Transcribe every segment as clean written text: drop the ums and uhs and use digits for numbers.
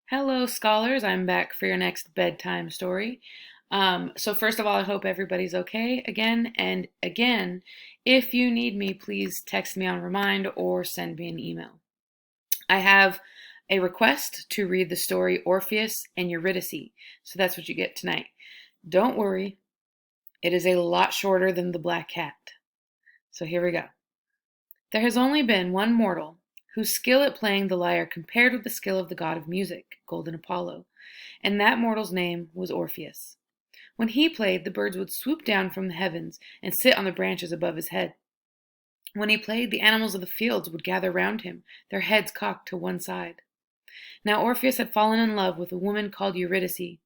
Hello, scholars. I'm back for your next bedtime story. So first of all, I hope everybody's okay again. And again, if you need me, please text me on Remind or send me an email. I have a request to read the story Orpheus and Eurydice. So that's what you get tonight. Don't worry, it is a lot shorter than The Black Cat. So here we go. There has only been one mortal whose skill at playing the lyre compared with the skill of the god of music, golden Apollo, and that mortal's name was Orpheus. When he played, the birds would swoop down from the heavens and sit on the branches above his head. When he played, the animals of the fields would gather round him, their heads cocked to one side. Now Orpheus had fallen in love with a woman called Eurydice.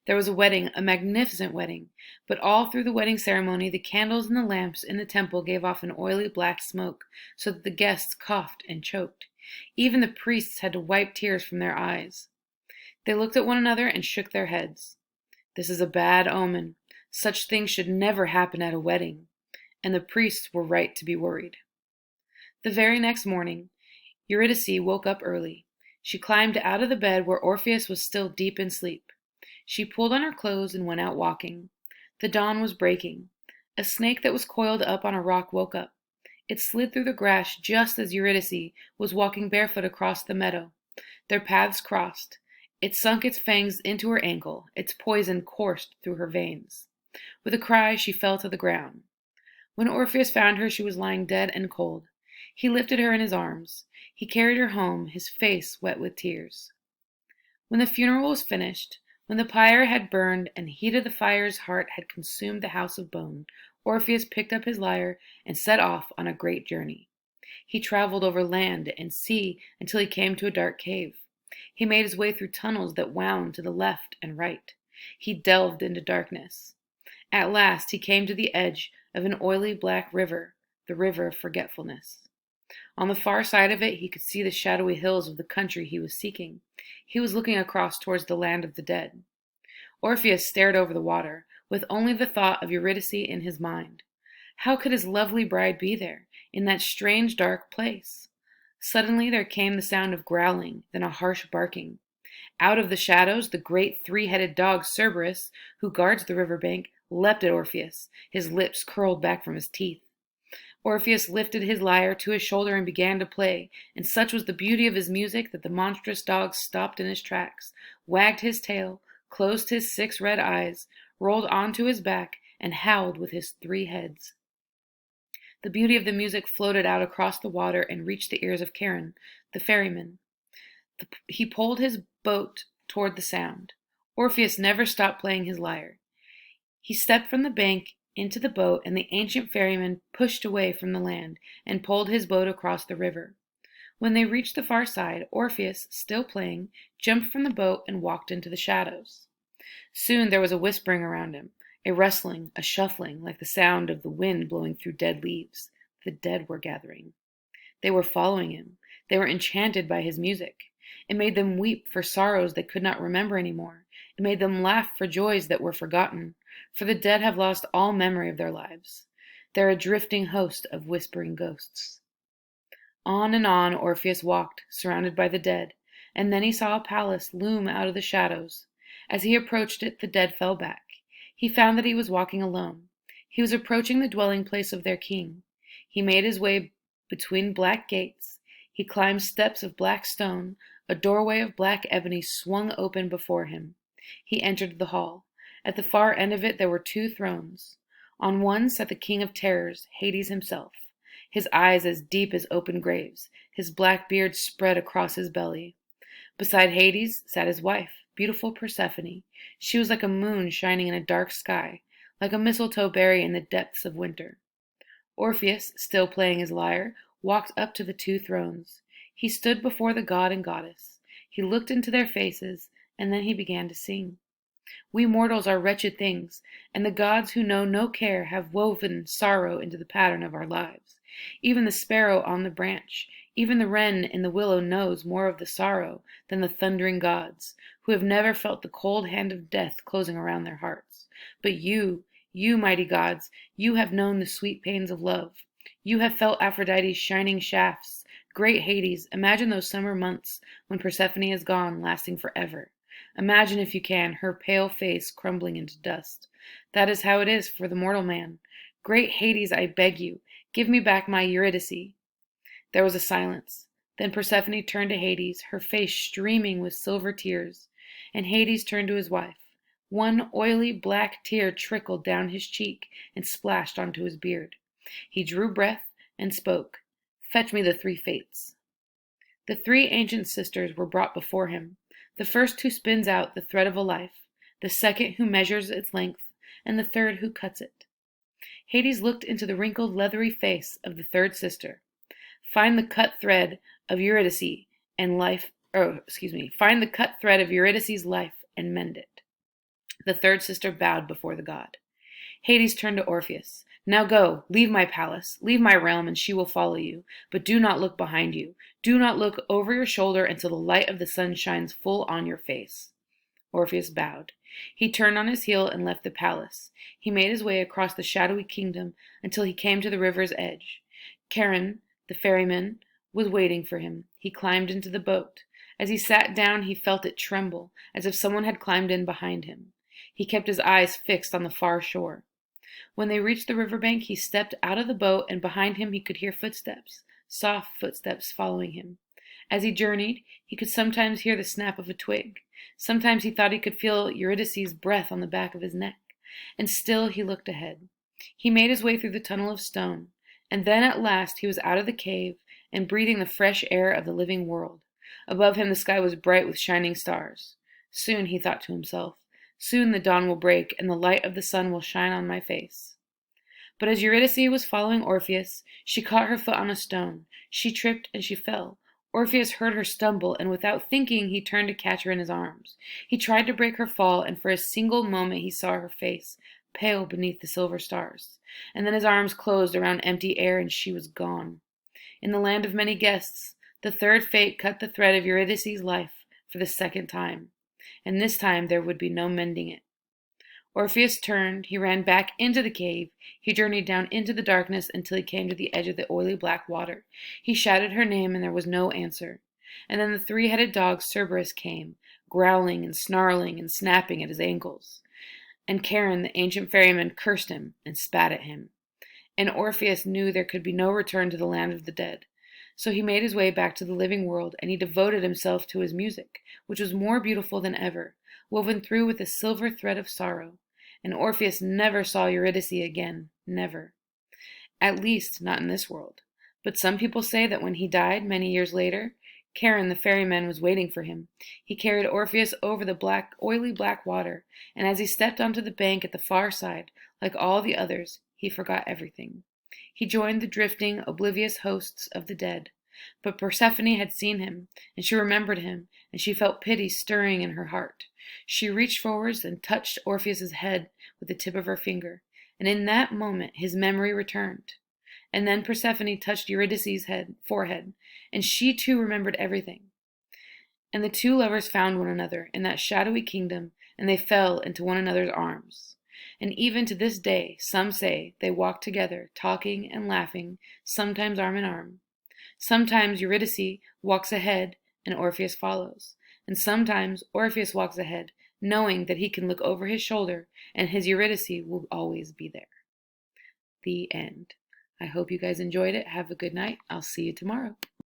There was a wedding, a magnificent wedding, but all through the wedding ceremony the candles and the lamps in the temple gave off an oily black smoke, so that the guests coughed and choked. Even the priests had to wipe tears from their eyes. They looked at one another and shook their heads. This is a bad omen. Such things should never happen at a wedding. And the priests were right to be worried. The very next morning, Eurydice woke up early. She climbed out of the bed where Orpheus was still deep in sleep. She pulled on her clothes and went out walking. The dawn was breaking. A snake that was coiled up on a rock woke up. It slid through the grass just as Eurydice was walking barefoot across the meadow. Their paths crossed. It sunk its fangs into her ankle. Its poison coursed through her veins. With a cry, she fell to the ground. When Orpheus found her, she was lying dead and cold. He lifted her in his arms. He carried her home, his face wet with tears. When the funeral was finished, when the pyre had burned and the heat of the fire's heart had consumed the house of bone, Orpheus picked up his lyre and set off on a great journey. He traveled over land and sea until he came to a dark cave. He made his way through tunnels that wound to the left and right. He delved into darkness. At last he came to the edge of an oily black river, the river of forgetfulness. On the far side of it he could see the shadowy hills of the country he was seeking. He was looking across towards the land of the dead. Orpheus stared over the water, with only the thought of Eurydice in his mind. How could his lovely bride be there, in that strange dark place? Suddenly there came the sound of growling, then a harsh barking. Out of the shadows, the great three-headed dog Cerberus, who guards the river bank, leapt at Orpheus, his lips curled back from his teeth. Orpheus lifted his lyre to his shoulder and began to play, and such was the beauty of his music that the monstrous dog stopped in his tracks, wagged his tail, closed his 6 red eyes, rolled onto his back, and howled with his 3 heads. The beauty of the music floated out across the water and reached the ears of Charon, the ferryman. He poled his boat toward the sound. Orpheus never stopped playing his lyre. He stepped from the bank into the boat, and the ancient ferryman pushed away from the land and poled his boat across the river. When they reached the far side, Orpheus, still playing, jumped from the boat and walked into the shadows. Soon there was a whispering around him, a rustling, a shuffling, like the sound of the wind blowing through dead leaves. The dead were gathering. They were following him. They were enchanted by his music. It made them weep for sorrows they could not remember any more. It made them laugh for joys that were forgotten, for the dead have lost all memory of their lives. They're a drifting host of whispering ghosts. On and on Orpheus walked, surrounded by the dead, and then he saw a palace loom out of the shadows. As he approached it, the dead fell back. He found that he was walking alone. He was approaching the dwelling place of their king. He made his way between black gates. He climbed steps of black stone. A doorway of black ebony swung open before him. He entered the hall. At the far end of it there were 2 thrones. On one sat the king of terrors, Hades himself, his eyes as deep as open graves, his black beard spread across his belly. Beside Hades sat his wife, beautiful Persephone. She was like a moon shining in a dark sky, like a mistletoe berry in the depths of winter. Orpheus, still playing his lyre, walked up to the 2 thrones. He stood before the god and goddess. He looked into their faces, and then he began to sing. We mortals are wretched things, and the gods who know no care have woven sorrow into the pattern of our lives. Even the sparrow on the branch, even the wren in the willow knows more of the sorrow than the thundering gods, who have never felt the cold hand of death closing around their hearts. But you mighty gods, you have known the sweet pains of love. You have felt Aphrodite's shining shafts Great Hades, imagine those summer months when Persephone is gone, lasting forever. Imagine, if you can, her pale face crumbling into dust. That is how it is for the mortal man. Great Hades, I beg you, give me back my Eurydice. There was a silence. Then Persephone turned to Hades, her face streaming with silver tears, and Hades turned to his wife. One oily black tear trickled down his cheek and splashed onto his beard. He drew breath and spoke. Fetch me the three fates. The three ancient sisters were brought before him, the first who spins out the thread of a life, the second who measures its length, and the third who cuts it. Hades looked into the wrinkled, leathery face of the third sister. Find the cut thread of Eurydice and life, find the cut thread of Eurydice's life and mend it. The third sister bowed before the god. Hades turned to Orpheus. Now go, leave my palace, leave my realm, and she will follow you. But do not look behind you. Do not look over your shoulder until the light of the sun shines full on your face. Orpheus bowed. He turned on his heel and left the palace. He made his way across the shadowy kingdom until he came to the river's edge. Charon, the ferryman, was waiting for him. He climbed into the boat. As he sat down, he felt it tremble, as if someone had climbed in behind him. He kept his eyes fixed on the far shore. When they reached the riverbank, he stepped out of the boat, and behind him he could hear footsteps, soft footsteps following him. As he journeyed, he could sometimes hear the snap of a twig. Sometimes he thought he could feel Eurydice's breath on the back of his neck. And still he looked ahead. He made his way through the tunnel of stone, and then at last he was out of the cave and breathing the fresh air of the living world. Above him the sky was bright with shining stars. Soon, he thought to himself, soon the dawn will break, and the light of the sun will shine on my face. But as Eurydice was following Orpheus, she caught her foot on a stone. She tripped and she fell. Orpheus heard her stumble, and without thinking, he turned to catch her in his arms. He tried to break her fall, and for a single moment he saw her face, pale beneath the silver stars. And then his arms closed around empty air, and she was gone. In the land of many guests, the third fate cut the thread of Eurydice's life for the second time. And this time there would be no mending it. Orpheus turned, he ran back into the cave, he journeyed down into the darkness until he came to the edge of the oily black water. He shouted her name, and there was no answer. And then the three-headed dog Cerberus came, growling and snarling and snapping at his ankles. And Charon, the ancient ferryman, cursed him and spat at him. And Orpheus knew there could be no return to the land of the dead. So he made his way back to the living world, and he devoted himself to his music, which was more beautiful than ever, woven through with a silver thread of sorrow. And Orpheus never saw Eurydice again, never. At least, not in this world. But some people say that when he died many years later, Charon the ferryman was waiting for him. He carried Orpheus over the oily black water, and as he stepped onto the bank at the far side, like all the others, he forgot everything. He joined the drifting, oblivious hosts of the dead. But Persephone had seen him, and she remembered him, and she felt pity stirring in her heart. She reached forwards and touched Orpheus's head with the tip of her finger, and in that moment his memory returned. And then Persephone touched Eurydice's forehead, and she too remembered everything. And the two lovers found one another in that shadowy kingdom, and they fell into one another's arms. And even to this day, some say, they walk together, talking and laughing, sometimes arm in arm. Sometimes Eurydice walks ahead and Orpheus follows. And sometimes Orpheus walks ahead, knowing that he can look over his shoulder and his Eurydice will always be there. The end. I hope you guys enjoyed it. Have a good night. I'll see you tomorrow.